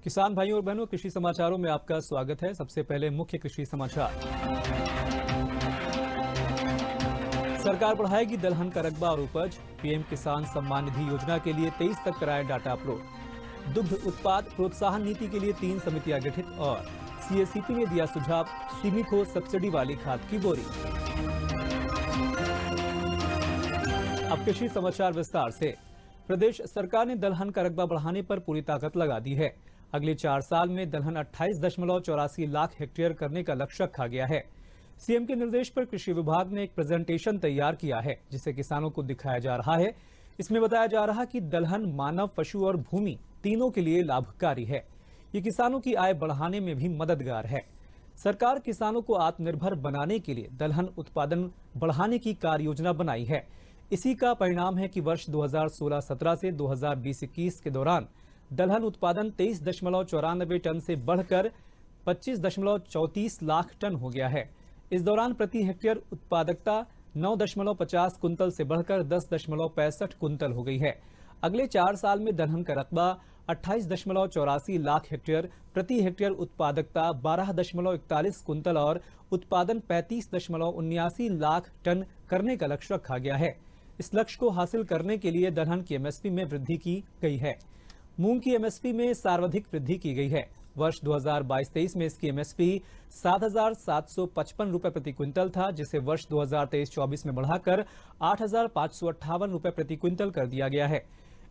किसान भाइयों और बहनों, कृषि समाचारों में आपका स्वागत है। सबसे पहले मुख्य कृषि समाचार। सरकार बढ़ाएगी दलहन का रकबा और उपज। पीएम किसान सम्मान निधि योजना के लिए 23 तक कराए डाटा अपलोड। दुग्ध उत्पाद प्रोत्साहन नीति के लिए 3 समितियां गठित और सीएसीपी ने दिया सुझाव, सीमित हो सब्सिडी वाली खाद की बोरी। अब कृषि समाचार विस्तार से। प्रदेश सरकार ने दलहन का रकबा बढ़ाने पर पूरी ताकत लगा दी है। अगले 4 साल में दलहन 28.84 लाख हेक्टेयर करने का लक्ष्य रखा गया है। सीएम के निर्देश पर कृषि विभाग ने एक प्रेजेंटेशन तैयार किया है, जिसे किसानों को दिखाया जा रहा है। इसमें बताया जा रहा है कि दलहन मानव, पशु और भूमि तीनों के लिए लाभकारी है। ये किसानों की आय बढ़ाने में भी मददगार है। सरकार किसानों को आत्मनिर्भर बनाने के लिए दलहन उत्पादन बढ़ाने की कार्य योजना बनाई है। इसी का परिणाम है कि वर्ष 2016-17 से 2020-21 के दौरान दलहन उत्पादन 23.94 टन से बढ़कर 25.34 लाख टन हो गया है। इस दौरान प्रति हेक्टेयर उत्पादकता 9.50 कुंतल से बढ़कर 10.65 कुंतल हो गई है। अगले 4 साल में दलहन का रकबा 28.84 लाख हेक्टेयर, प्रति हेक्टेयर उत्पादकता 12.41 कुंतल और उत्पादन 35.79 लाख टन करने का लक्ष्य रखा गया है। इस लक्ष्य को हासिल करने के लिए दलहन की एमएसपी में वृद्धि की गई है। मूंग की एमएसपी में सर्वाधिक वृद्धि की गई है। वर्ष 2022-23 में इसकी एमएसपी 7,755 रुपए प्रति क्विंटल था, जिसे वर्ष 2023-24 में बढ़ाकर 8,558 रुपए प्रति क्विंटल कर दिया गया है।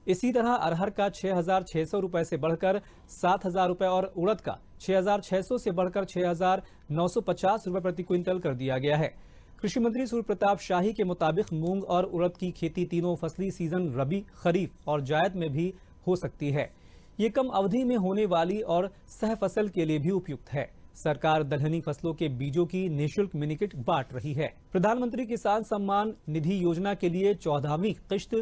इसी तरह अरहर का 6,600 रुपए से बढ़कर 7,000 रुपए और उड़द का 6,600 से बढ़कर 6,950 रुपए प्रति क्विंटल कर दिया गया है। कृषि मंत्री सूर्य प्रताप शाही के मुताबिक मूंग और उड़द की खेती तीनों फसली सीजन रबी, खरीफ और जायद में भी हो सकती है। ये कम अवधि में होने वाली और सह फसल के लिए भी उपयुक्त है। सरकार दलहनी फसलों के बीजों की निःशुल्क मिनी किट बांट रही है। प्रधानमंत्री किसान सम्मान निधि योजना के लिए 14वीं किश्त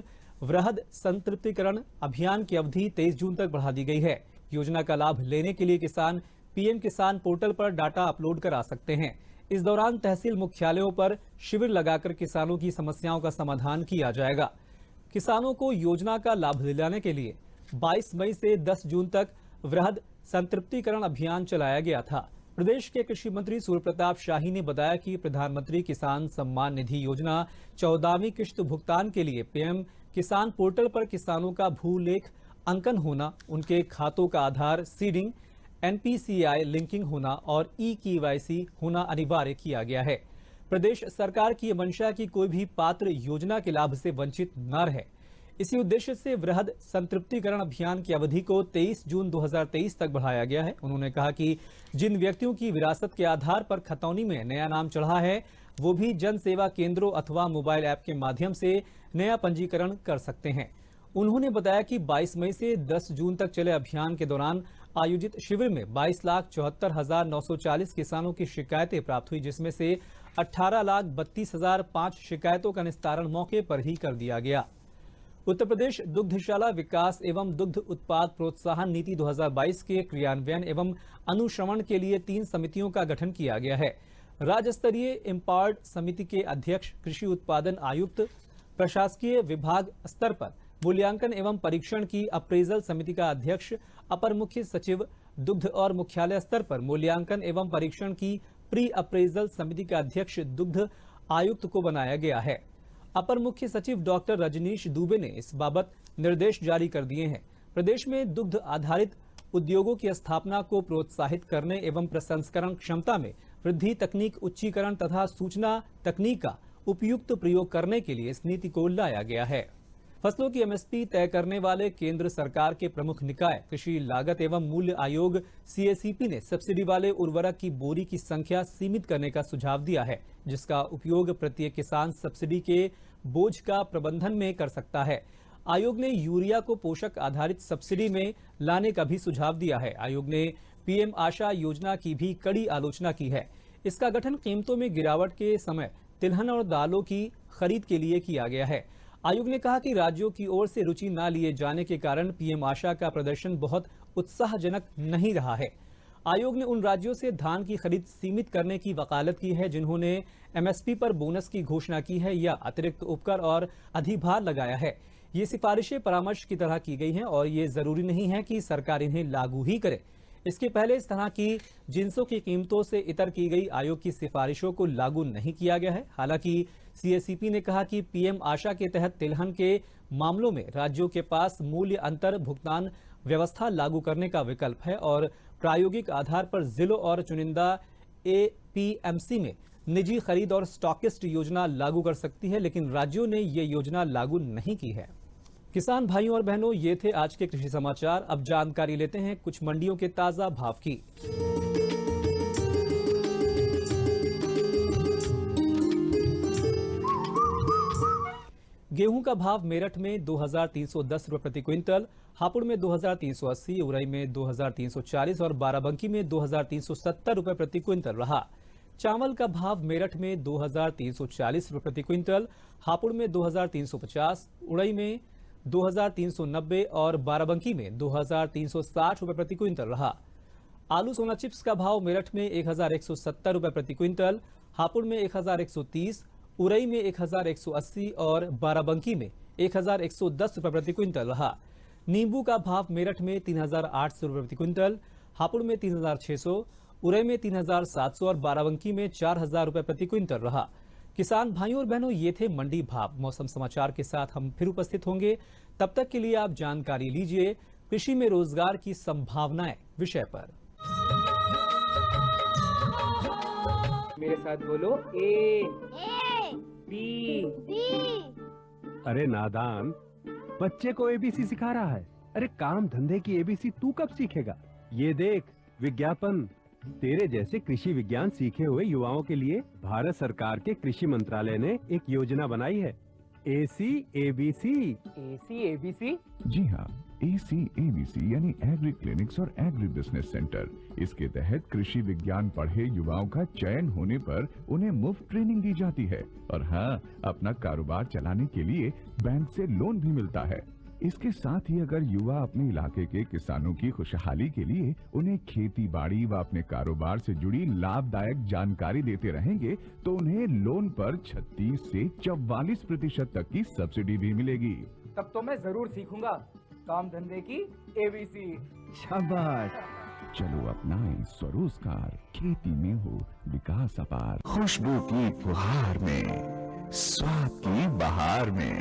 वृहद संतृप्तिकरण अभियान की अवधि 23 जून तक बढ़ा दी गई है। योजना का लाभ लेने के लिए किसान पीएम किसान पोर्टल पर डाटा अपलोड करा सकते हैं। इस दौरान तहसील मुख्यालयों पर शिविर लगाकर किसानों की समस्याओं का समाधान किया जाएगा। किसानों को योजना का लाभ दिलाने के लिए 22 मई से 10 जून तक वृहद संतृप्तिकरण अभियान चलाया गया था। प्रदेश के कृषि मंत्री सूर्य प्रताप शाही ने बताया कि प्रधानमंत्री किसान सम्मान निधि योजना 14वीं किश्त भुगतान के लिए पीएम किसान पोर्टल पर किसानों का भूलेख अंकन होना, उनके खातों का आधार सीडिंग, एनपीसीआई लिंकिंग होना और ई-केवाईसी होना अनिवार्य किया गया है। प्रदेश सरकार की मंशा की कोई भी पात्र योजना के लाभ से वंचित न रहे। इसी उद्देश्य से वृहद संतृप्तिकरण अभियान की अवधि को 23 जून 2023 तक बढ़ाया गया है। उन्होंने कहा कि जिन व्यक्तियों की विरासत के आधार पर खतौनी में नया नाम चढ़ा है, वो भी जन सेवा केंद्रों अथवा मोबाइल ऐप के माध्यम से नया पंजीकरण कर सकते हैं। उन्होंने बताया कि 22 मई से 10 जून तक चले अभियान के दौरान आयोजित शिविर में 22,74,940 किसानों की शिकायतें प्राप्त हुई, जिसमें से 18,32,005 शिकायतों का निस्तारण मौके पर ही कर दिया गया। उत्तर प्रदेश दुग्धशाला विकास एवं दुग्ध उत्पाद प्रोत्साहन नीति 2022 के क्रियान्वयन एवं अनुश्रवण के लिए 3 समितियों का गठन किया गया है। राज्य स्तरीय एम्पावर्ड समिति के अध्यक्ष कृषि उत्पादन आयुक्त, प्रशासकीय विभाग स्तर पर मूल्यांकन एवं परीक्षण की अप्रेजल समिति का अध्यक्ष, अपर मुख्य सचिव दुग्ध और मुख्यालय स्तर पर मूल्यांकन एवं परीक्षण की प्री अप्रेजल समिति का अध्यक्ष दुग्ध आयुक्त को बनाया गया है। अपर मुख्य सचिव डॉक्टर रजनीश दुबे ने इस बाबत निर्देश जारी कर दिए हैं। प्रदेश में दुग्ध आधारित उद्योगों की स्थापना को प्रोत्साहित करने एवं प्रसंस्करण क्षमता में वृद्धि, तकनीक उच्चीकरण तथा सूचना तकनीक का उपयुक्त प्रयोग करने के लिए इस नीति को लाया गया है। फसलों की एमएसपी तय करने वाले केंद्र सरकार के प्रमुख निकाय कृषि लागत एवं मूल्य आयोग सीएसीपी ने सब्सिडी वाले उर्वरक की बोरी की संख्या सीमित करने का सुझाव दिया है, जिसका उपयोग प्रत्येक किसान सब्सिडी के बोझ का प्रबंधन में कर सकता है। आयोग ने यूरिया को पोषक आधारित सब्सिडी में लाने का भी सुझाव दिया है। आयोग ने पीएम आशा योजना की भी कड़ी आलोचना की है। इसका गठन कीमतों में गिरावट के समय तिलहन और दालों की खरीद के लिए किया गया है। आयोग ने कहा कि राज्यों की ओर से रुचि न लिए जाने के कारण पीएम आशा का प्रदर्शन बहुत उत्साहजनक नहीं रहा है। आयोग ने उन राज्यों से धान की खरीद सीमित करने की वकालत की है जिन्होंने एमएसपी पर बोनस की घोषणा की है या अतिरिक्त उपकर और अधिभार लगाया है। ये सिफारिशें परामर्श की तरह की गई हैं और ये जरूरी नहीं है कि सरकार इन्हें लागू ही करे। इसके पहले इस तरह की जिंसों की कीमतों से इतर की गई आयोग की सिफारिशों को लागू नहीं किया गया है। हालांकि सीएसीपी ने कहा कि पीएम आशा के तहत तिलहन के मामलों में राज्यों के पास मूल्य अंतर भुगतान व्यवस्था लागू करने का विकल्प है और प्रायोगिक आधार पर जिलों और चुनिंदा एपीएमसी में निजी खरीद और स्टॉकिस्ट योजना लागू कर सकती है, लेकिन राज्यों ने ये योजना लागू नहीं की है। किसान भाइयों और बहनों, ये थे आज के कृषि समाचार। अब जानकारी लेते हैं कुछ मंडियों के ताजा भाव की। गेहूं का भाव मेरठ में 2310 रुपए प्रति क्विंटल, हापुड़ में 2380, उरई में 2340 और बाराबंकी में 2370 रुपए प्रति क्विंटल रहा। चावल का भाव मेरठ में 2340 रुपए प्रति क्विंटल, हापुड़ में 2350, उड़ई में 2390 और बाराबंकी में 2360 रुपए प्रति क्विंटल रहा। आलू सोना चिप्स का भाव मेरठ में 1170 रुपए प्रति क्विंटल, हापुड़ में 1130, उरई में 1180 और बाराबंकी में 1110 रुपए प्रति क्विंटल रहा। नींबू का भाव मेरठ में 3800 रुपए प्रति क्विंटल, हापुड़ में 3600, उरई में 3700 और बाराबंकी में 4000 रुपए प्रति क्विंटल रहा। किसान भाइयों और बहनों, ये थे मंडी भाव। मौसम समाचार के साथ हम फिर उपस्थित होंगे। तब तक के लिए आप जानकारी लीजिए कृषि में रोजगार की संभावनाएं विषय पर। मेरे साथ बोलो ए बी। अरे नादान, बच्चे को एबीसी सिखा रहा है। अरे काम धंधे की एबीसी तू कब सीखेगा? ये देख विज्ञापन। तेरे जैसे कृषि विज्ञान सीखे हुए युवाओं के लिए भारत सरकार के कृषि मंत्रालय ने एक योजना बनाई है, ACABC। ACABC? जी हाँ, ACABC यानी एग्री क्लिनिक्स और एग्री बिजनेस सेंटर। इसके तहत कृषि विज्ञान पढ़े युवाओं का चयन होने पर उन्हें मुफ्त ट्रेनिंग दी जाती है और हाँ, अपना कारोबार चलाने के लिए बैंक से लोन भी मिलता है। इसके साथ ही अगर युवा अपने इलाके के किसानों की खुशहाली के लिए उन्हें खेती बाड़ी व अपने कारोबार से जुड़ी लाभदायक जानकारी देते रहेंगे तो उन्हें लोन पर 36 से 44% तक की सब्सिडी भी मिलेगी। तब तो मैं जरूर सीखूंगा काम धंधे की ABC। शाबाश, चलो अपनाएं स्वरोजगार, खेती में हो विकास अपार। खुशबू की फुहार में, स्वाद की बहार में,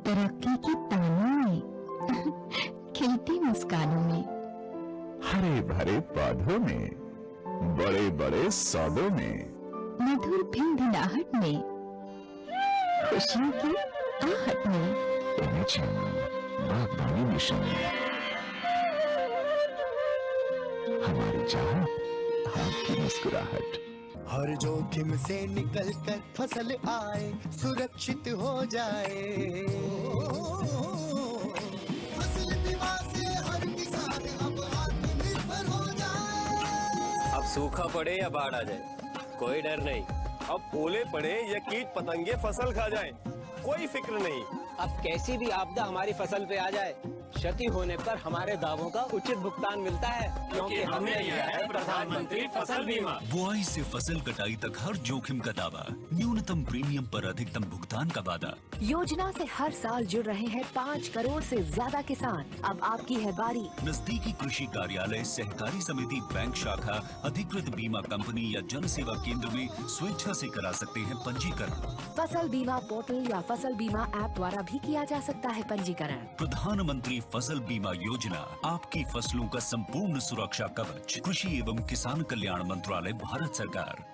तरक्की की तानों में, खिलती मुस्कानों में, हरे भरे पौधों में, बड़े बड़े सौदों में, मधुर भिनभिनाहट में, खुशियों की आहट में, बागवानी मिशन, हमारी चाहत आपकी मुस्कुराहट। हर जोखिम से निकल कर फसल आए, सुरक्षित हो जाए। फसल बीमा से हर किसान अब आत्मनिर्भर हो जाए। अब सूखा पड़े या बाढ़ आ जाए, कोई डर नहीं। अब ओले पड़े या कीट पतंगे फसल खा जाए, कोई फिक्र नहीं। अब कैसी भी आपदा हमारी फसल पे आ जाए, क्षति होने पर हमारे दावों का उचित भुगतान मिलता है, क्योंकि हमने लिया है प्रधानमंत्री फसल बीमा। बुआई से फसल कटाई तक हर जोखिम का दावा, न्यूनतम प्रीमियम पर अधिकतम भुगतान का वादा। योजना से हर साल जुड़ रहे हैं 5 करोड़ से ज्यादा किसान। अब आपकी है बारी। नजदीकी कृषि कार्यालय, सहकारी समिति, बैंक शाखा, अधिकृत बीमा कंपनी या जन सेवा केंद्र में स्वेच्छा से करा सकते हैं पंजीकरण। फसल बीमा पोर्टल या फसल बीमा ऐप द्वारा भी किया जा सकता है पंजीकरण। प्रधानमंत्री फसल बीमा योजना, आपकी फसलों का संपूर्ण सुरक्षा कवच। कृषि एवं किसान कल्याण मंत्रालय, भारत सरकार।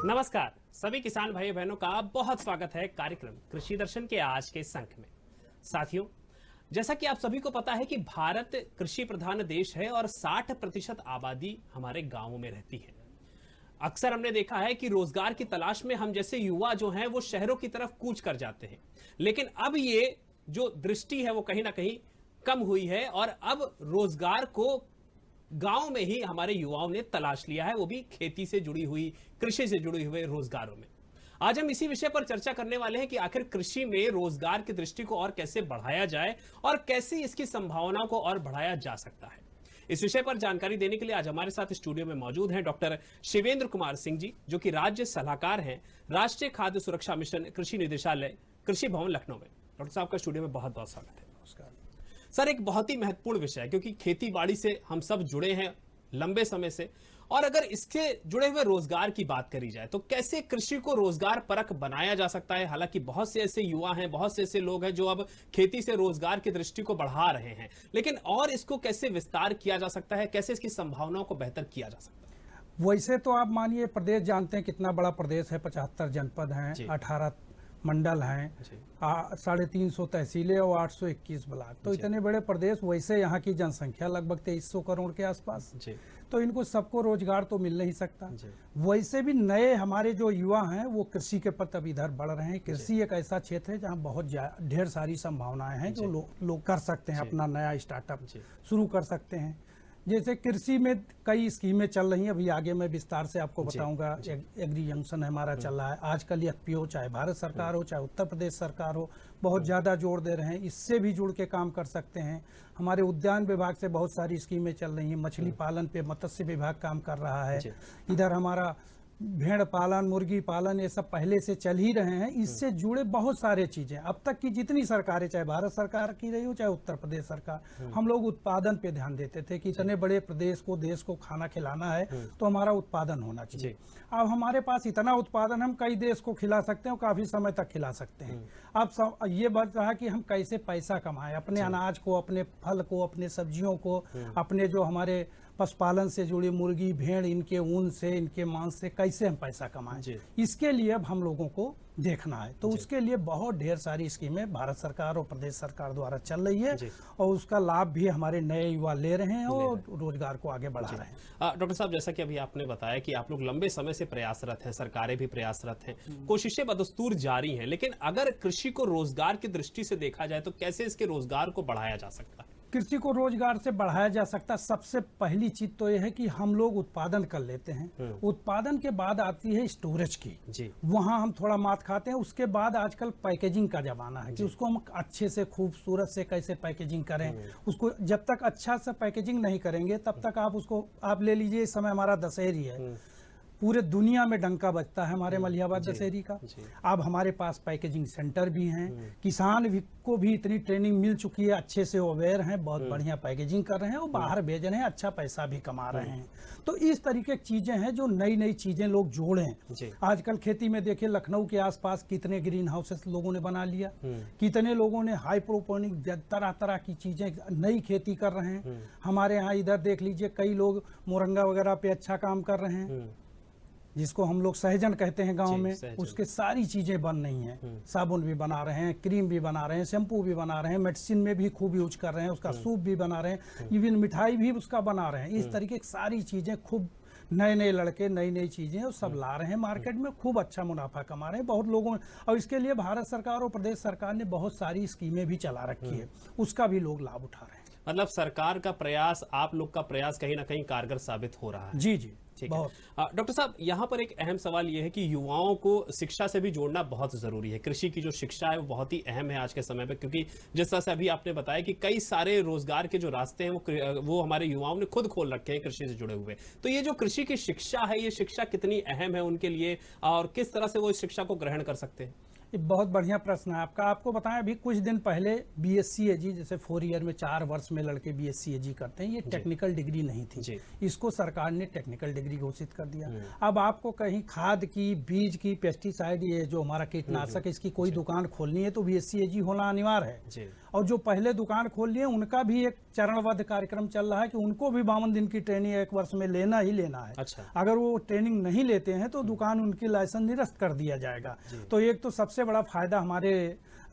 नमस्कार, सभी किसान भाई बहनों का बहुत स्वागत है कार्यक्रम कृषि दर्शन के आज के संक में। साथियों, जैसा कि आप सभी को पता है कि भारत कृषि प्रधान देश है और 60% आबादी हमारे गांवों में रहती है। अक्सर हमने देखा है कि रोजगार की तलाश में हम जैसे युवा जो हैं वो शहरों की तरफ कूच कर जाते हैं, लेकिन अब ये जो दृष्टि है वो कहीं ना कहीं कम हुई है और अब रोजगार को गांव में ही हमारे युवाओं ने तलाश लिया है, वो भी खेती से जुड़ी हुई, कृषि से जुड़े हुए रोजगारों में। आज हम इसी विषय पर चर्चा करने वाले हैं कि आखिर कृषि में रोजगार की दृष्टि को और कैसे बढ़ाया जाए और कैसे इसकी संभावनाओं को और बढ़ाया जा सकता है। इस विषय पर जानकारी देने के लिए आज हमारे साथ स्टूडियो में मौजूद हैं डॉक्टर शिवेंद्र कुमार सिंह जी, जो कि राज्य सलाहकार हैं राष्ट्रीय खाद्य सुरक्षा मिशन कृषि निदेशालय कृषि भवन लखनऊ में। डॉक्टर साहब का स्टूडियो में बहुत बहुत स्वागत है। नमस्कार सर। एक बहुत ही महत्वपूर्ण विषय है क्योंकि खेती बाड़ी से हम सब जुड़े हैं लंबे समय से, और अगर इसके जुड़े हुए रोजगार की बात करी जाए तो कैसे कृषि को रोजगार परक बनाया जा सकता है। हालांकि बहुत से ऐसे युवा हैं, बहुत से ऐसे लोग हैं जो अब खेती से रोजगार की दृष्टि को बढ़ा रहे हैं, लेकिन और इसको कैसे विस्तार किया जा सकता है, कैसे इसकी संभावनाओं को बेहतर किया जा सकता है। वैसे तो आप मानिए प्रदेश जानते हैं कितना बड़ा प्रदेश है, 75 जनपद हैं, 18 मंडल हैं, 350 तहसीलें और 821 ब्लॉक। तो इतने बड़े प्रदेश, वैसे यहाँ की जनसंख्या लगभग 2300 करोड़ के आसपास, तो इनको सबको रोजगार तो मिल नहीं सकता। वैसे भी नए हमारे जो युवा हैं वो कृषि के प्रति अब इधर बढ़ रहे हैं। कृषि एक ऐसा क्षेत्र है जहाँ बहुत ढेर सारी संभावनाएं हैं जो लोग कर सकते हैं, अपना नया स्टार्टअप शुरू कर सकते हैं। जैसे कृषि में कई स्कीमें चल रही हैं, अभी आगे मैं विस्तार से आपको बताऊंगा। एग्री जंक्शन हमारा चल रहा है आजकल, एफपीओ चाहे भारत सरकार हो चाहे उत्तर प्रदेश सरकार हो, बहुत ज़्यादा जोर दे रहे हैं, इससे भी जुड़ के काम कर सकते हैं। हमारे उद्यान विभाग से बहुत सारी स्कीमें चल रही हैं, मछली पालन पे मत्स्य विभाग काम कर रहा है। इधर हमारा भेड़ पालन, मुर्गी पालन, ये सब पहले से चल ही रहे हैं। इससे जुड़े बहुत सारे चीजें अब तक की जितनी सरकारें, चाहे भारत सरकार की रही हो चाहे उत्तर प्रदेश सरकार, हम लोग उत्पादन पे ध्यान देते थे कि इतने बड़े प्रदेश को, देश को खाना खिलाना है तो हमारा उत्पादन होना चाहिए। अब हमारे पास इतना उत्पादन, हम कई देश को खिला सकते हैं और काफी समय तक खिला सकते हैं। अब ये बात रहा कि हम कैसे पैसा कमाएं, अपने अनाज को, अपने फल को, अपने सब्जियों को, अपने जो हमारे पशुपालन से जुड़ी मुर्गी भेड़, इनके ऊन से, इनके मांस से कैसे हम पैसा कमाएं, इसके लिए अब हम लोगों को देखना है। तो उसके लिए बहुत ढेर सारी स्कीमें भारत सरकार और प्रदेश सरकार द्वारा चल रही है और उसका लाभ भी हमारे नए युवा ले रहे हैं और रोजगार को आगे बढ़ा रहे हैं। डॉक्टर साहब, जैसा कि अभी आपने बताया कि आप लोग लंबे समय से प्रयासरत हैं, सरकारें भी प्रयासरत हैं, कोशिशें बदस्तूर जारी हैं, लेकिन अगर कृषि को रोजगार की दृष्टि से देखा जाए तो कैसे इसके रोजगार को बढ़ाया जा सकता है? कृषि को रोजगार से बढ़ाया जा सकता है। सबसे पहली चीज तो यह है कि हम लोग उत्पादन कर लेते हैं, उत्पादन के बाद आती है स्टोरेज की, वहां हम थोड़ा मात खाते हैं। उसके बाद आजकल पैकेजिंग का जमाना है कि उसको हम अच्छे से खूबसूरत से कैसे पैकेजिंग करें। उसको जब तक अच्छा से पैकेजिंग नहीं करेंगे तब तक आप ले लीजिए, इस समय हमारा दशहरी है, पूरे दुनिया में डंका बजता है हमारे मलिहाबाद दशहरी का। अब हमारे पास पैकेजिंग सेंटर भी हैं, किसान को भी इतनी ट्रेनिंग मिल चुकी है, अच्छे से अवेयर हैं, बहुत बढ़िया पैकेजिंग कर रहे हैं और बाहर भेज रहे हैं, अच्छा पैसा भी कमा रहे हैं। तो इस तरीके की चीजें हैं जो नई नई चीजें लोग जोड़ें। आजकल खेती में देखिए, लखनऊ के आसपास कितने ग्रीन हाउसेस लोगों ने बना लिया, कितने लोगों ने हाइड्रोपोनिक तरह तरह की चीजें, नई खेती कर रहे हैं। हमारे यहाँ इधर देख लीजिए, कई लोग मोरंगा वगैरह पे अच्छा काम कर रहे हैं, जिसको हम लोग सहजन कहते हैं गांव में, उसके सारी चीजें बन रही हैं। साबुन भी बना रहे हैं, क्रीम भी बना रहे हैं, शैम्पू भी बना रहे हैं, मेडिसिन में भी खूब यूज कर रहे हैं, उसका सूप भी बना रहे हैं, इवन मिठाई भी उसका बना रहे हैं। इस तरीके की सारी चीजें, खूब नए नए लड़के नई नई चीजें वो सब ला रहे हैं मार्केट में, खूब अच्छा मुनाफा कमा रहे हैं बहुत लोगों। और इसके लिए भारत सरकार और प्रदेश सरकार ने बहुत सारी स्कीमें भी चला रखी है, उसका भी लोग लाभ उठा रहे हैं। मतलब सरकार का प्रयास, आप लोग का प्रयास कहीं ना कहीं कारगर साबित हो रहा है। जी जी, ठीक है। डॉक्टर साहब, यहाँ पर एक अहम सवाल ये है कि युवाओं को शिक्षा से भी जोड़ना बहुत जरूरी है। कृषि की जो शिक्षा है वो बहुत ही अहम है आज के समय पे, क्योंकि जिस तरह से अभी आपने बताया कि कई सारे रोजगार के जो रास्ते हैं वो हमारे युवाओं ने खुद खोल रखे हैं कृषि से जुड़े हुए। तो ये जो कृषि की शिक्षा है, ये शिक्षा कितनी अहम है उनके लिए और किस तरह से वो इस शिक्षा को ग्रहण कर सकते हैं? ये बहुत बढ़िया प्रश्न है आपका। आपको बताएं, अभी कुछ दिन पहले बीएससी एजी, जैसे 4 ईयर में 4 वर्ष में लड़के बीएससी एजी करते हैं, ये टेक्निकल डिग्री नहीं थी, इसको सरकार ने टेक्निकल डिग्री घोषित कर दिया। अब आपको कहीं खाद की, बीज की, पेस्टिसाइड, ये जो हमारा कीटनाशक, इसकी कोई दुकान खोलनी है तो बीएससी एजी होना अनिवार्य है। और जो पहले दुकान खोल लिए उनका भी एक चरणबद्ध कार्यक्रम चल रहा है कि उनको भी 52 दिन की ट्रेनिंग 1 वर्ष में लेना ही लेना है। अगर वो ट्रेनिंग नहीं लेते हैं तो दुकान उनकी लाइसेंस निरस्त कर दिया जाएगा। तो एक तो सबसे बड़ा फायदा हमारे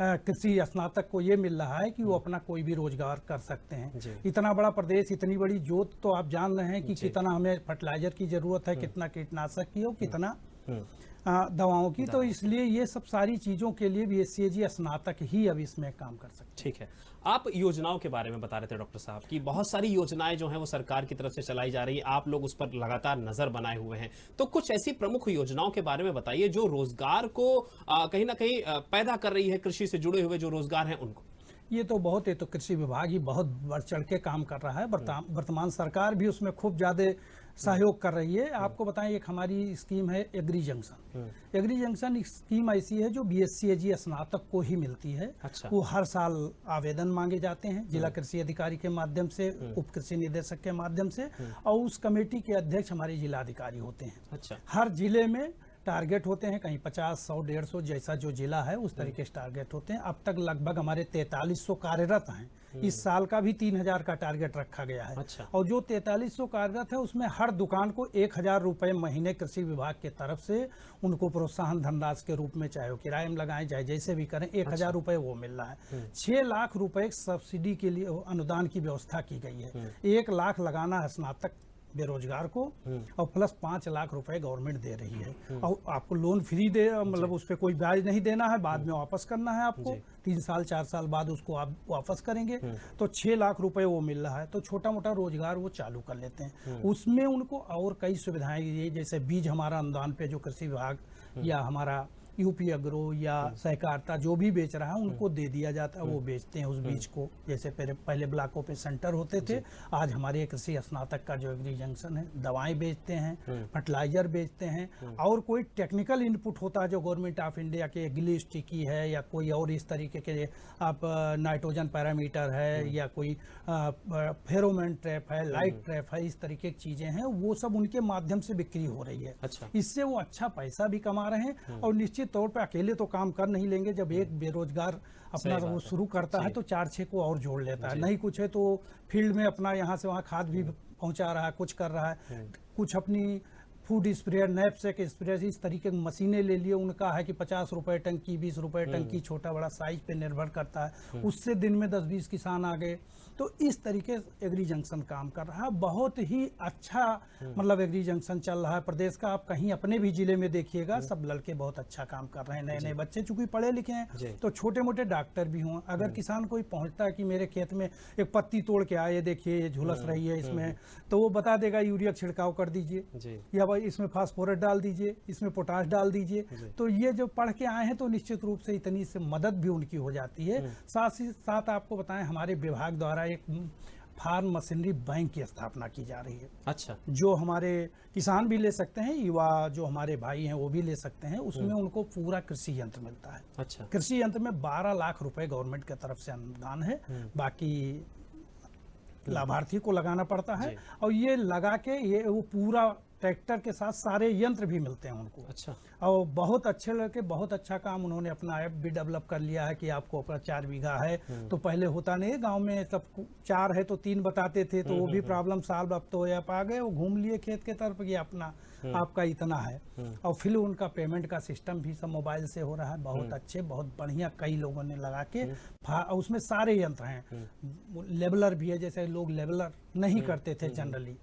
कृषि स्नातक को ये मिल रहा है कि वो अपना कोई भी रोजगार कर सकते हैं। इतना बड़ा प्रदेश, इतनी बड़ी जोत, तो आप जान रहे हैं कि कितना हमें फर्टिलाइजर की जरूरत है, कितना कीटनाशक की और कितना दवाओं की। तो इसलिए ये सब सारी चीजों के लिए भी बीएससी स्नातक ही अब इसमें काम कर सकते हैं। ठीक है। आप योजनाओं के बारे में बता रहे थे डॉक्टर साहब कि बहुत सारी योजनाएं जो हैं वो सरकार की तरफ से चलाई जा रही है, आप लोग उस पर लगातार नजर बनाए हुए हैं। तो कुछ ऐसी प्रमुख योजनाओं के बारे में बताइए जो रोजगार को कहीं ना कहीं पैदा कर रही है, कृषि से जुड़े हुए जो रोजगार हैं उनको। ये तो कृषि विभाग ही बहुत बढ़ चढ़ के काम कर रहा है। वर्तमान सरकार भी उसमें खूब ज्यादा सहयोग कर रही है। आपको बताएं, एक हमारी स्कीम है agri junction. Agri junction scheme ऐसी है जो BSc AG स्नातक को ही मिलती है। अच्छा। वो हर साल आवेदन मांगे जाते हैं जिला कृषि अधिकारी के माध्यम से, उप कृषि निदेशक के माध्यम से, और उस कमेटी के अध्यक्ष हमारे जिला अधिकारी होते हैं। अच्छा। हर जिले में टारगेट होते हैं, कहीं 50, 100, 150 जैसा जो जिला है उस तरीके से टारगेट होते हैं। अब तक लगभग हमारे 4300 कार्यरत हैं। इस साल का भी 3000 का टारगेट रखा गया है। अच्छा। और जो 4300 कार्यरत है उसमें हर दुकान को 1000 रुपए महीने कृषि विभाग के तरफ से उनको प्रोत्साहन धनराशि के रूप में, चाहे वो किराए में लगाएं चाहे जैसे भी करें, 1000 रुपए वो मिल रहा है। 6 लाख रुपए सब्सिडी के लिए अनुदान की व्यवस्था की गई है। 1 लाख लगाना है स्नातक बेरोजगार को, और प्लस 5 लाख रुपए गवर्नमेंट दे रही है। और आपको लोन फ्री दे, मतलब उस पर कोई ब्याज नहीं देना है, बाद में वापस करना है आपको। 3 साल 4 साल बाद उसको आप वापस करेंगे। तो 6 लाख रुपए वो मिल रहा है। तो छोटा मोटा रोजगार वो चालू कर लेते हैं। उसमें उनको और कई सुविधाएं, ये जैसे बीज हमारा अनुदान पे जो कृषि विभाग या हमारा यूपी अग्रो या सहकारिता जो भी बेच रहा है उनको दे दिया जाता है। वो बेचते हैं उस बीज को। जैसे पहले ब्लॉकों पे सेंटर होते थे, आज हमारे कृषि स्नातक का जो एग्री जंक्शन है, दवाएं बेचते हैं, फर्टिलाइजर बेचते हैं, और कोई टेक्निकल इनपुट होता है जो गवर्नमेंट ऑफ इंडिया के ग्लिच स्टिकी है या कोई और इस तरीके के आप नाइट्रोजन पैरामीटर है या कोई फेरोमोन ट्रैप है, लाइट ट्रैप है, इस तरीके की चीजें हैं, वो सब उनके माध्यम से बिक्री हो रही है। अच्छा। इससे वो अच्छा पैसा भी कमा रहे हैं। और निश्चित तौर पे अकेले तो काम कर नहीं लेंगे। जब एक बेरोजगार अपना वो शुरू करता है तो 4-6 को और जोड़ लेता है। नहीं कुछ है तो फील्ड में अपना यहाँ से वहाँ खाद भी पहुंचा रहा है, कुछ कर रहा है, कुछ अपनी फूड स्प्रेयर, नैपसेक स्प्रेयर, इस तरीके की मशीनें ले लिए। उनका है कि 50 रुपए टंकी, 20 रुपए टंकी, छोटा बड़ा साइज पे निर्भर करता है। उससे दिन में 10-20 किसान आ गए। तो इस तरीके से एग्री जंक्शन काम कर रहा है। बहुत ही अच्छा मतलब एग्री जंक्शन चल रहा है प्रदेश का। आप कहीं अपने भी जिले में देखिएगा, सब लड़के बहुत अच्छा काम कर रहे हैं। नए नए बच्चे चूंकि पढ़े लिखे हैं तो छोटे मोटे डॉक्टर भी हों। अगर किसान कोई पहुंचता है कि मेरे खेत में एक पत्ती तोड़ के आए, देखिए ये झुलस रही है इसमें, तो वो बता देगा यूरिया छिड़काव कर दीजिए, या भाई इसमें फास्फोरस डाल दीजिए, इसमें पोटाश डाल दीजिए। तो ये जो पढ़ के आए हैं तो निश्चित रूप से इतनी से मदद भी उनकी हो जाती है। साथ ही साथ आपको बताएं, हमारे विभाग द्वारा एक फार्म मशीनरी बैंक की स्थापना की जा रही है। अच्छा। जो हमारे किसान भी ले सकते हैं, युवा जो हमारे भाई हैं वो भी ले सकते हैं। उसमें उनको पूरा कृषि यंत्र मिलता है। अच्छा। कृषि यंत्र में 12 लाख रुपए गवर्नमेंट की तरफ से अनुदान है, बाकी लाभार्थी को लगाना पड़ता है। और ये लगा के ये वो पूरा ट्रैक्टर के साथ सारे यंत्र भी मिलते हैं उनको। अच्छा। और बहुत अच्छे लड़के, बहुत अच्छा काम उन्होंने अपना ऐप भी डेवलप कर लिया है कि आपको अपना 4 बीघा है तो पहले होता नहीं, गांव में सब 4 है तो 3 बताते थे, तो वो भी प्रॉब्लम सॉल्व। अब तो ऐप आ गए, वो घूम लिए खेत के तरफ कि अपना आपका इतना है। और फिर उनका पेमेंट का सिस्टम भी सब मोबाइल से हो रहा है। बहुत अच्छे, बहुत बढ़िया, कई लोगों ने लगा के उसमें सारे यंत्र हैं। लेवलर भी है, जैसे लोग लेवलर नहीं करते थे जनरली,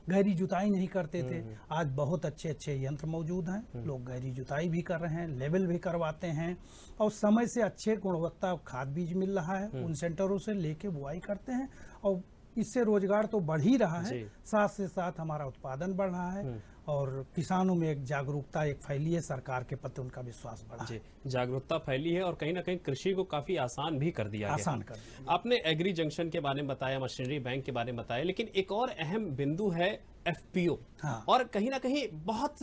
गहरी जुताई नहीं करते थे, आज बहुत अच्छे अच्छे यंत्र मौजूद हैं। लोग गहरी जुताई भी कर रहे हैं, लेवल भी करवाते हैं, और समय से अच्छे गुणवत्ता खाद बीज मिल रहा है। उन सेंटरों से लेके बुआई करते हैं, और इससे रोजगार तो बढ़ ही रहा है, साथ से साथ हमारा उत्पादन बढ़ रहा है, और किसानों में एक जागरूकता एक फैली है, सरकार के प्रति उनका विश्वास बढ़ा है। जागरूकता फैली है और कहीं ना कहीं कृषि को काफी आसान भी कर दिया आसान गया। कर दिया। आपने एग्री जंक्शन के बारे में बताया, मशीनरी बैंक के बारे में बताया, लेकिन एक और अहम बिंदु है FPO। हाँ। और कहीं ना कहीं बहुत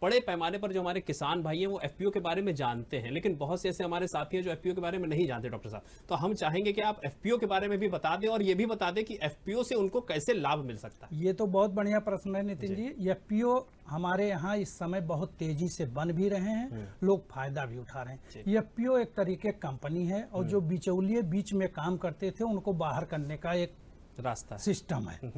बड़े पैमाने पर जो हमारे किसान भाई हैं वो FPO के बारे में जानते हैं, लेकिन बहुत से ऐसे हमारे साथी हैं जो FPO के बारे में नहीं जानते। डॉक्टर साहब, तो हम चाहेंगे कि आप FPO के बारे में भी बता दें और ये भी बता दें कि FPO से उनको कैसे लाभ मिल सकता है। ये तो बहुत बढ़िया प्रश्न है नितिन जी। FPO हमारे यहाँ इस समय बहुत तेजी से बन भी रहे हैं, लोग फायदा भी उठा रहे हैं। FPO एक तरीके कंपनी है, और जो बिचौलिए बीच में काम करते थे उनको बाहर करने का एक रास्ता सिस्टम है।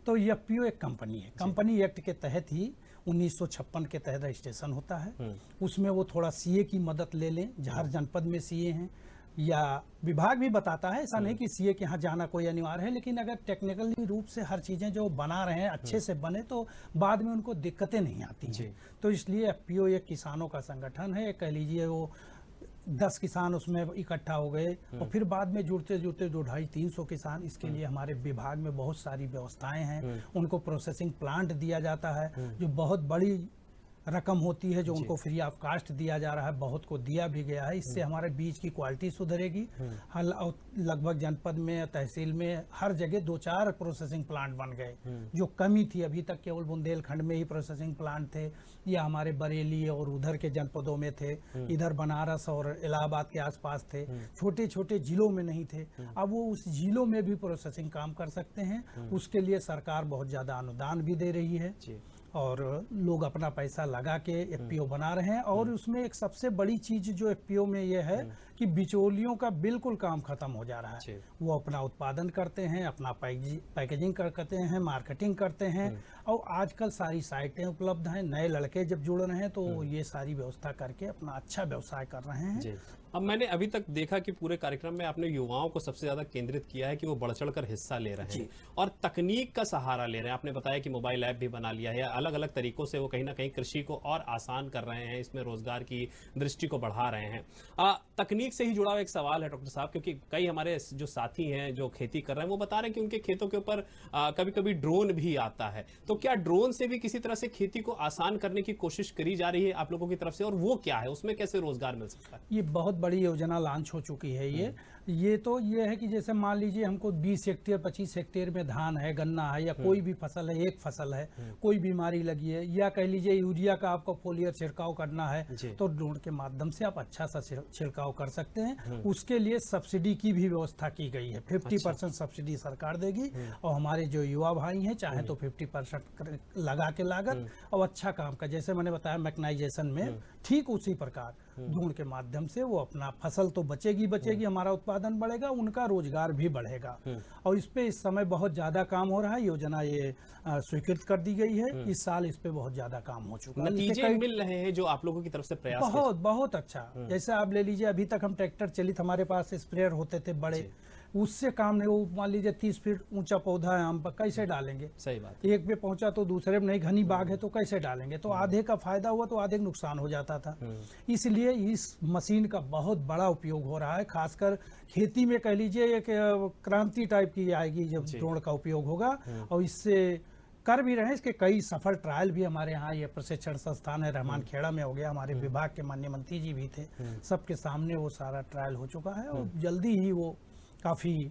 तो FPO एक कंपनी है। कंपनी एक्ट के तहत ही 1956 के तहत रजिस्ट्रेशन होता है। उसमें वो थोड़ा CA की मदद ले लें, हर जनपद में CA हैं, या विभाग भी बताता है, ऐसा नहीं कि CA के यहाँ जाना कोई अनिवार्य है, लेकिन अगर टेक्निकली रूप से हर चीजें जो बना रहे हैं अच्छे से बने तो बाद में उनको दिक्कतें नहीं आती हैं। तो इसलिए FPO एक किसानों का संगठन है। कह लीजिए वो 10 किसान उसमें इकट्ठा हो गए, और फिर बाद में जुड़ते जुड़ते 200-300 किसान। इसके लिए हमारे विभाग में बहुत सारी व्यवस्थाएं हैं। उनको प्रोसेसिंग प्लांट दिया जाता है, जो बहुत बड़ी रकम होती है जो उनको फ्री ऑफ कास्ट दिया जा रहा है, बहुत को दिया भी गया है। इससे हमारे बीज की क्वालिटी सुधरेगी। लगभग जनपद में, तहसील में हर जगह 2-4 प्रोसेसिंग प्लांट बन गए, जो कमी थी। अभी तक केवल बुंदेलखंड में ही प्रोसेसिंग प्लांट थे, या हमारे बरेली और उधर के जनपदों में थे, इधर बनारस और इलाहाबाद के आसपास थे, छोटे छोटे जिलों में नहीं थे। अब वो उस जिलों में भी प्रोसेसिंग काम कर सकते हैं। उसके लिए सरकार बहुत ज्यादा अनुदान भी दे रही है और लोग अपना पैसा लगा के एफपीओ बना रहे हैं। और उसमें एक सबसे बड़ी चीज जो एफपीओ में ये है कि बिचौलियों का बिल्कुल काम खत्म हो जा रहा है। वो अपना उत्पादन करते हैं, अपना पैकेजिंग करते हैं, मार्केटिंग करते हैं। और आजकल सारी साइटें उपलब्ध हैं। नए लड़के जब जुड़ रहे हैं तो ये सारी व्यवस्था करके अपना अच्छा व्यवसाय कर रहे हैं। अब मैंने अभी तक देखा कि पूरे कार्यक्रम में आपने युवाओं को सबसे ज्यादा केंद्रित किया है कि वो बढ़ चढ़कर हिस्सा ले रहे हैं और तकनीक का सहारा ले रहे हैं। आपने बताया कि मोबाइल ऐप भी बना लिया है, अलग अलग तरीकों से वो कहीं ना कहीं कृषि को और आसान कर रहे हैं, इसमें रोजगार की दृष्टि को बढ़ा रहे हैं। तकनीक से ही जुड़ा हुआ एक सवाल है डॉक्टर साहब, क्योंकि कई हमारे जो साथी हैं जो खेती कर रहे हैं वो बता रहे हैं कि उनके खेतों के ऊपर कभी कभी ड्रोन भी आता है। तो क्या ड्रोन से भी किसी तरह से खेती को आसान करने की कोशिश करी जा रही है आप लोगों की तरफ से, और वो क्या है, उसमें कैसे रोजगार मिल सकता है? ये बहुत बड़ी योजना लॉन्च हो चुकी है। ये तो ये है कि जैसे मान लीजिए हमको 20 हेक्टेयर 25 हेक्टेयर में धान है, गन्ना है, या कोई भी फसल है, एक फसल है, कोई बीमारी लगी है, या कह लीजिए यूरिया का आपको फोलियर छिड़काव करना है, तो ड्रोन के माध्यम से आप अच्छा सा छिड़काव कर सकते हैं। उसके लिए सब्सिडी की भी व्यवस्था की गई है। 50% सब्सिडी सरकार देगी और हमारे जो युवा भाई हैं चाहे तो 50% लगा के लागत और अच्छा काम का, जैसे मैंने बताया मैकेनाइजेशन में, ठीक उसी प्रकार ड्रोन के माध्यम से वो अपना फसल तो बचेगी, हमारा उत्पादन बढ़ेगा, उनका रोजगार भी बढ़ेगा। और इस पे इस समय बहुत ज्यादा काम हो रहा है। योजना ये स्वीकृत कर दी गई है। इस साल इस पे बहुत ज्यादा काम हो चुका है। नतीजे मिल रहे हैं जो आप लोगों की तरफ से प्रयास? बहुत अच्छा। जैसे आप ले लीजिए, अभी तक हम ट्रैक्टर चलित हमारे पास स्प्रेयर होते थे बड़े, उससे काम नहीं। वो मान लीजिए 30 फीट ऊंचा पौधा है आम पर, कैसे डालेंगे? सही बात। एक पे पहुंचा तो दूसरे में नहीं, घनी बाग है तो कैसे डालेंगे? तो आधे का फायदा हुआ तो आधे का नुकसान हो जाता था। इसलिए इस मशीन का बहुत बड़ा उपयोग हो रहा है। खासकर खेती में कह लीजिए एक क्रांति टाइप की आएगी जब ड्रोन का उपयोग होगा। और इससे कर भी रहे हैं। इसके कई सफल ट्रायल भी हमारे यहाँ, ये प्रशिक्षण संस्थान है रहमान खेड़ा में हो गया, हमारे विभाग के माननीय मंत्री जी भी थे, सबके सामने वो सारा ट्रायल हो चुका है। और जल्दी ही वो काफी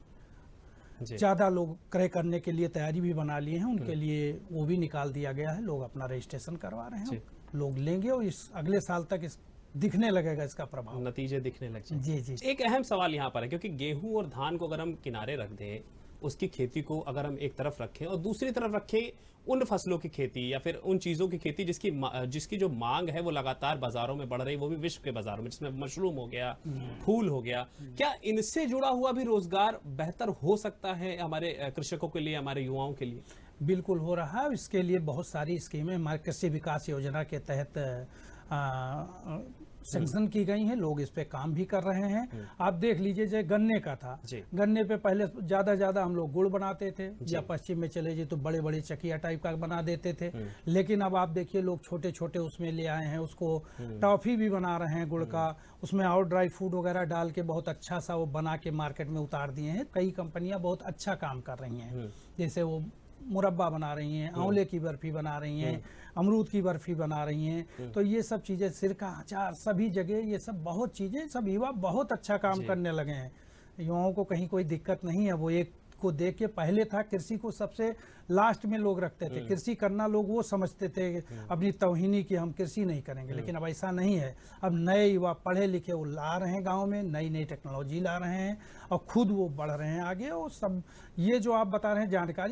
ज्यादा लोग क्रय करने के लिए तैयारी भी बना लिए हैं। उनके लिए वो भी निकाल दिया गया है। लोग अपना रजिस्ट्रेशन करवा रहे हैं, लोग लेंगे और इस अगले साल तक इस दिखने लगेगा इसका प्रभाव, नतीजे दिखने लग जाएंगे। जी। एक अहम सवाल यहाँ पर है, क्योंकि गेहूं और धान को अगर हम किनारे रख दें, उसकी खेती को अगर हम एक तरफ रखें और दूसरी तरफ रखें उन फसलों की खेती या फिर उन चीजों की खेती जिसकी जो मांग है वो लगातार बाजारों में बढ़ रही, वो भी विश्व के बाजारों में, जिसमें मशरूम हो गया, फूल हो गया, क्या इनसे जुड़ा हुआ भी रोजगार बेहतर हो सकता है हमारे कृषकों के लिए, हमारे युवाओं के लिए? बिल्कुल हो रहा है। इसके लिए बहुत सारी स्कीमें हमारे कृषि विकास योजना के तहत सैंक्शन की गई हैं। लोग इस पे काम भी कर रहे हैं। आप देख लीजिए, जैसे गन्ने का था, गन्ने पे पहले ज्यादा हम लोग गुड़ बनाते थे, या पश्चिम में चले जाइए तो बड़े बड़े चकिया टाइप का बना देते थे। लेकिन अब आप देखिए लोग छोटे छोटे उसमें ले आए हैं, उसको टॉफी भी बना रहे हैं गुड़ का, उसमें और ड्राई फ्रूट वगैरह डाल के बहुत अच्छा सा वो बना के मार्केट में उतार दिए हैं। कई कंपनियां बहुत अच्छा काम कर रही हैं, जैसे वो मुरब्बा बना रही हैं, आंवले की बर्फी बना रही हैं, अमरूद की बर्फी बना रही हैं। तो ये सब चीजें, सिरका, अचार, सभी जगह ये सब बहुत चीजें, सब युवा बहुत अच्छा काम करने लगे हैं। युवाओं को कहीं कोई दिक्कत नहीं है। वो एक को देख के, पहले था कृषि को सबसे लास्ट में लोग रखते थे, कृषि करना लोग वो समझते थे अपनी तौहीनी की, हम कृषि नहीं करेंगे। लेकिन अब ऐसा नहीं है। अब नए युवा पढ़े लिखे वो ला रहे हैं, गांव में नई नई टेक्नोलॉजी ला रहे हैं और खुद वो बढ़ रहे हैं आगे। और सब ये जो आप बता रहे हैं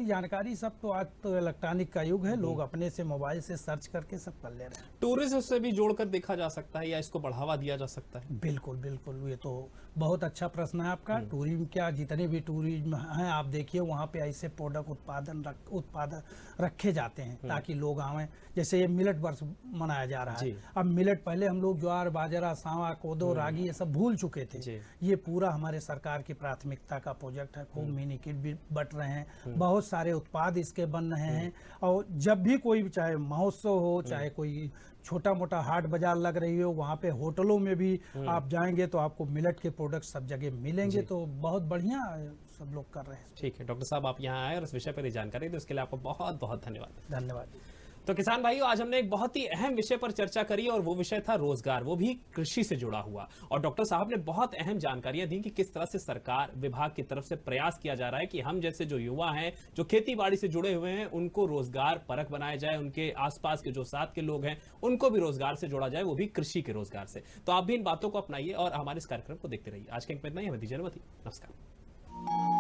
जानकारी सब तो आज तो इलेक्ट्रॉनिक का युग है, लोग अपने से मोबाइल से सर्च करके सब कर ले रहे हैं। टूरिज्म से भी जोड़कर देखा जा सकता है या इसको बढ़ावा दिया जा सकता है? बिल्कुल, ये तो बहुत अच्छा प्रश्न है आपका। टूरिज्म क्या, जितने भी टूरिज्म हैं आप देखिए वहाँ पे ऐसे प्रोडक्ट उत्पाद रखे जाते हैं ताकि लोग आवें। जैसे ये मिलेट वर्ष मनाया जा रहा है। अब मिलेट, पहले हम लोग ज्वार, बाजरा, सांवा, कोदो, रागी ये सब भूल चुके थे। ये पूरा हमारे सरकार की प्राथमिकता का प्रोजेक्ट है। खूब मिनी किट भी बट रहे हैं, बहुत सारे उत्पाद इसके बन रहे हैं। और जब भी कोई, चाहे महोत्सव हो, चाहे कोई छोटा मोटा हाट बाजार लग रही हो, वहाँ पे होटलों में भी आप जाएंगे तो आपको मिलेट के प्रोडक्ट सब जगह मिलेंगे। तो बहुत बढ़िया सब लोग कर रहे हैं। ठीक है डॉक्टर साहब, आप यहाँ आए और इस विषय पर जानकारी दी, उसके लिए आपको बहुत बहुत धन्यवाद। धन्यवाद। तो किसान भाइयों, आज हमने एक बहुत ही अहम विषय पर चर्चा करी और वो विषय था रोजगार, वो भी कृषि से जुड़ा हुआ। और डॉक्टर साहब ने बहुत अहम जानकारियां दी कि किस तरह से सरकार विभाग की तरफ से प्रयास किया जा रहा है कि हम जैसे जो युवा हैं, जो खेती बाड़ी से जुड़े हुए हैं, उनको रोजगार परक बनाया जाए, उनके आसपास के जो साथ के लोग हैं उनको भी रोजगार से जोड़ा जाए, वो भी कृषि के रोजगार से। तो आप भी इन बातों को अपनाइए और हमारे इस कार्यक्रम को देखते रहिए। आज के अंक में इतना ही, हमें दीजिए अनुमति। नमस्कार।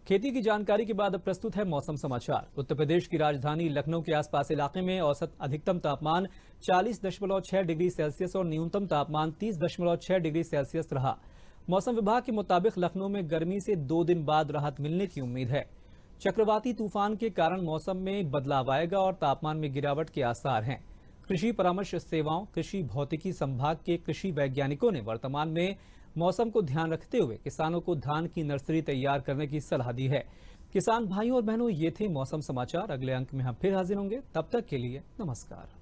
खेती की जानकारी के बाद अब प्रस्तुत है मौसम समाचार। उत्तर प्रदेश की राजधानी लखनऊ के आसपास इलाके में औसत अधिकतम तापमान 40.6 डिग्री सेल्सियस और न्यूनतम तापमान 30.6 डिग्री सेल्सियस रहा। मौसम विभाग के मुताबिक लखनऊ में गर्मी से 2 दिन बाद राहत मिलने की उम्मीद है। चक्रवाती तूफान के कारण मौसम में बदलाव आएगा और तापमान में गिरावट के आसार हैं। कृषि परामर्श सेवाओं कृषि भौतिकी संभाग के कृषि वैज्ञानिकों ने वर्तमान में मौसम को ध्यान रखते हुए किसानों को धान की नर्सरी तैयार करने की सलाह दी है। किसान भाइयों और बहनों, ये थे मौसम समाचार। अगले अंक में हम फिर हाजिर होंगे, तब तक के लिए नमस्कार।